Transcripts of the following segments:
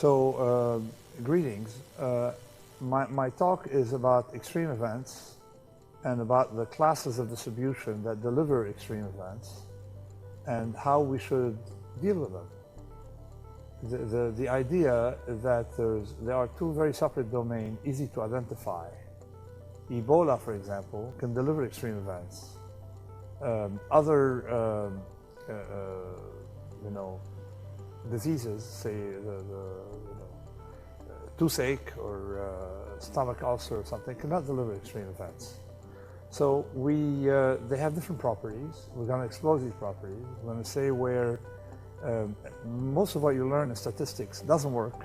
Greetings. My talk is about extreme events and about the classes of distribution that deliver extreme events and how we should deal with them. The idea that there are two very separate domains, easy to identify. Ebola, for example, can deliver extreme events. Other diseases, say toothache or stomach ulcer or something, cannot deliver extreme events. So they have different properties. We're going to explore these properties. We're going to say where most of what you learn in statistics doesn't work,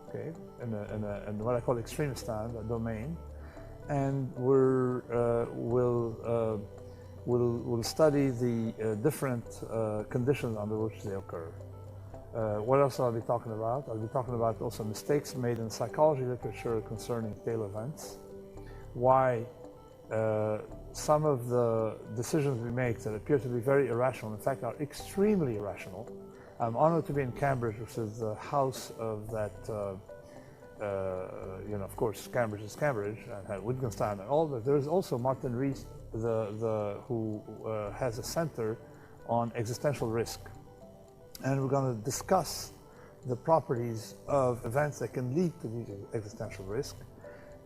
okay, in what I call extremistan, a domain, and we'll study the different conditions under which they occur. What else I'll be talking about? I'll be talking about also mistakes made in psychology literature concerning tail events, why some of the decisions we make that appear to be very irrational, in fact, are extremely irrational. I'm honored to be in Cambridge, which is the house of that, of course, Cambridge is Cambridge, and Wittgenstein and all, but there's also Martin Rees, who has a center on existential risk. And we're going to discuss the properties of events that can lead to these existential risk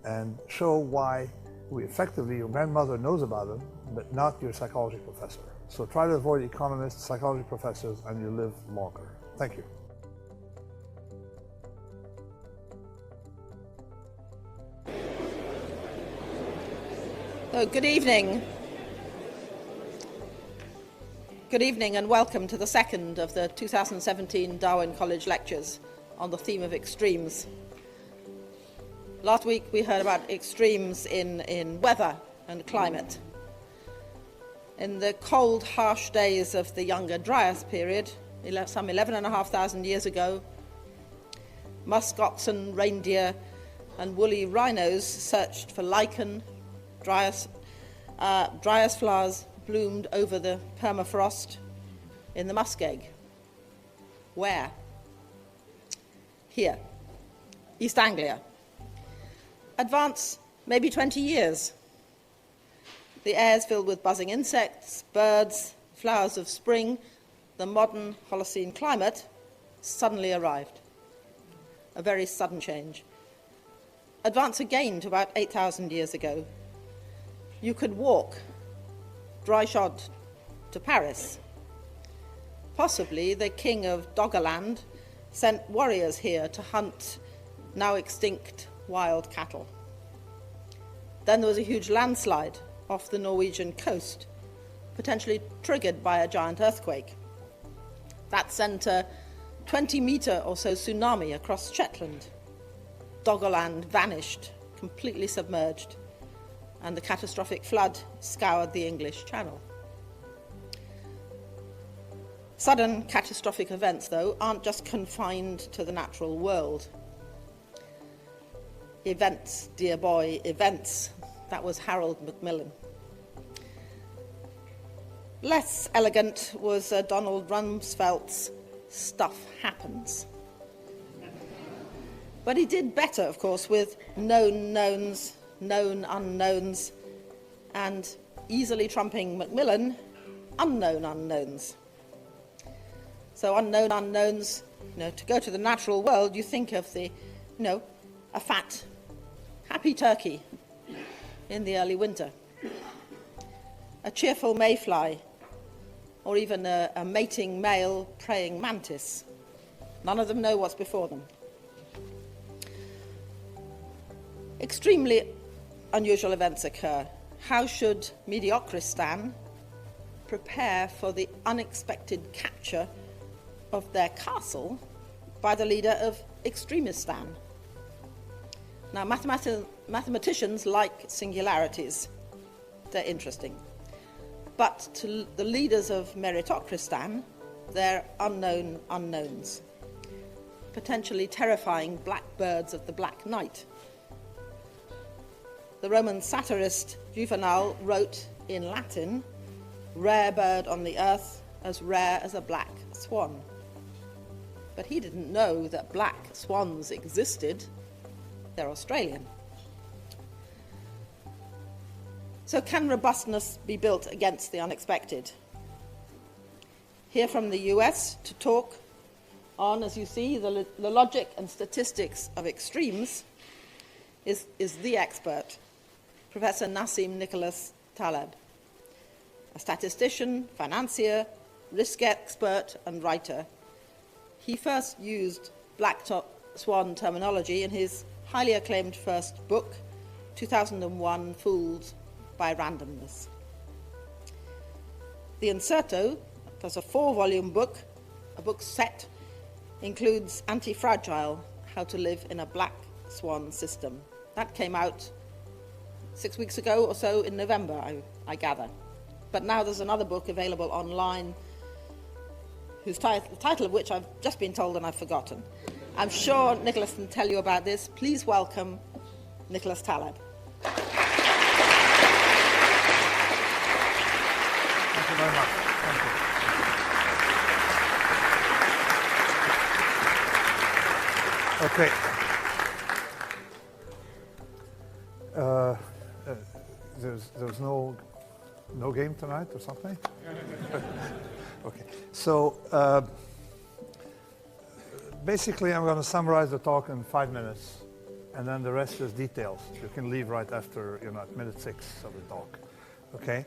and show why your grandmother knows about them, but not your psychology professor. So try to avoid economists, psychology professors, and you live longer. Thank you. So, good evening. Good evening and welcome to the second of the 2017 Darwin College lectures on the theme of extremes. Last week we heard about extremes in weather and climate. In the cold, harsh days of the Younger Dryas period, some 11,500 years ago, musk oxen, reindeer and woolly rhinos searched for lichen. Dryas flowers bloomed over the permafrost in the muskeg. Where? Here, East Anglia. Advance maybe 20 years. The air is filled with buzzing insects, birds, flowers of spring. The modern Holocene climate suddenly arrived. A very sudden change. Advance again to about 8,000 years ago. You could walk dry-shod to Paris. Possibly the king of Doggerland sent warriors here to hunt now extinct wild cattle. Then there was a huge landslide off the Norwegian coast, potentially triggered by a giant earthquake. That sent a 20-meter or so tsunami across Shetland. Doggerland vanished, completely submerged, and the catastrophic flood scoured the English Channel. Sudden catastrophic events, though, aren't just confined to the natural world. Events, dear boy, events. That was Harold Macmillan. Less elegant was Donald Rumsfeld's Stuff Happens. But he did better, of course, with known knowns, known unknowns, and easily trumping Macmillan, unknown unknowns. So unknown unknowns, to go to the natural world, you think of a fat, happy turkey in the early winter, a cheerful mayfly, or even a mating male praying mantis. None of them know what's before them. Extremely unusual events occur. How should Mediocristan prepare for the unexpected capture of their castle by the leader of Extremistan? Now, mathematicians like singularities. They're interesting. But to the leaders of Meritocristan, they're unknown unknowns, potentially terrifying blackbirds of the Black Night. The Roman satirist Juvenal wrote in Latin, "Rare bird on the earth, as rare as a black swan." but he didn't know that black swans existed. They're Australian. So can robustness be built against the unexpected? Here from the US to talk on, as you see, the logic and statistics of extremes is the expert, Professor Nassim Nicholas Taleb, a statistician, financier, risk expert, and writer. He first used black swan terminology in his highly acclaimed first book, 2001, Fooled by Randomness. The Incerto, that's a 4-volume book, a book set, includes Antifragile, How to Live in a Black Swan System. That came out 6 weeks ago or so in November, I gather. But now there's another book available online, whose the title of which I've just been told and I've forgotten. I'm sure Nicholas can tell you about this. Please welcome Nicholas Taleb. Thank you very much. Thank you. Okay. There's no game tonight or something? Okay. So basically, I'm going to summarize the talk in 5 minutes, and then the rest is details. You can leave right after, at minute 6 of the talk. Okay.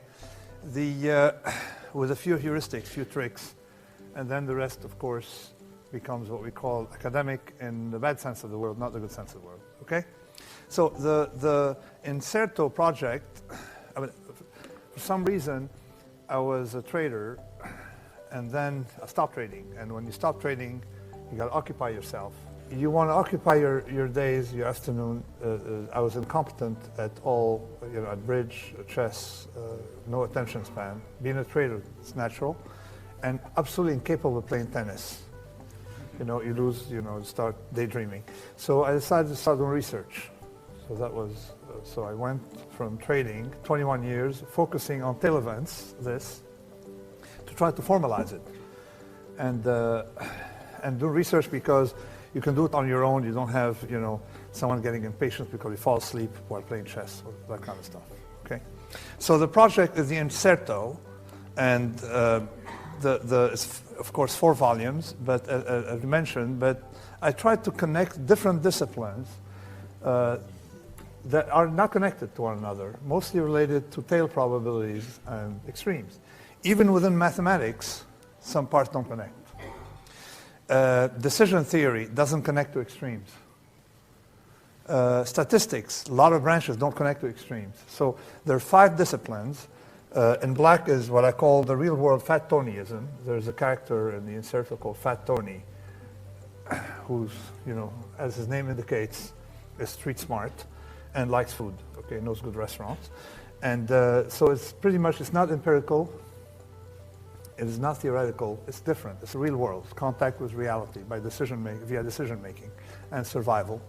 With a few heuristics, few tricks, and then the rest, of course, becomes what we call academic in the bad sense of the word, not the good sense of the word. Okay. So the Incerto project, for some reason, I was a trader, and then I stopped trading. And when you stop trading, you got to occupy yourself. You want to occupy your days, your afternoon. I was incompetent at all, at bridge, chess, no attention span. Being a trader is natural, and absolutely incapable of playing tennis. You lose, start daydreaming. So I decided to start doing research. So that was, so I went from trading 21 years, focusing on tail events, to try to formalize it. And do research because you can do it on your own. You don't have, someone getting impatient because you fall asleep while playing chess or that kind of stuff, okay? So the project is the Incerto, and it's of course 4 volumes, but as mentioned, but I tried to connect different disciplines that are not connected to one another, mostly related to tail probabilities and extremes. Even within mathematics, some parts don't connect. Decision theory doesn't connect to extremes. Statistics, a lot of branches don't connect to extremes. So there are 5 disciplines. In black is what I call the real-world Fat Tonyism. There's a character in the Incerto called Fat Tony, who's, as his name indicates, is street smart and likes food, okay, knows good restaurants. And so it's pretty much, it's not empirical, it is not theoretical, it's different. It's the real world, contact with reality via decision making and survival.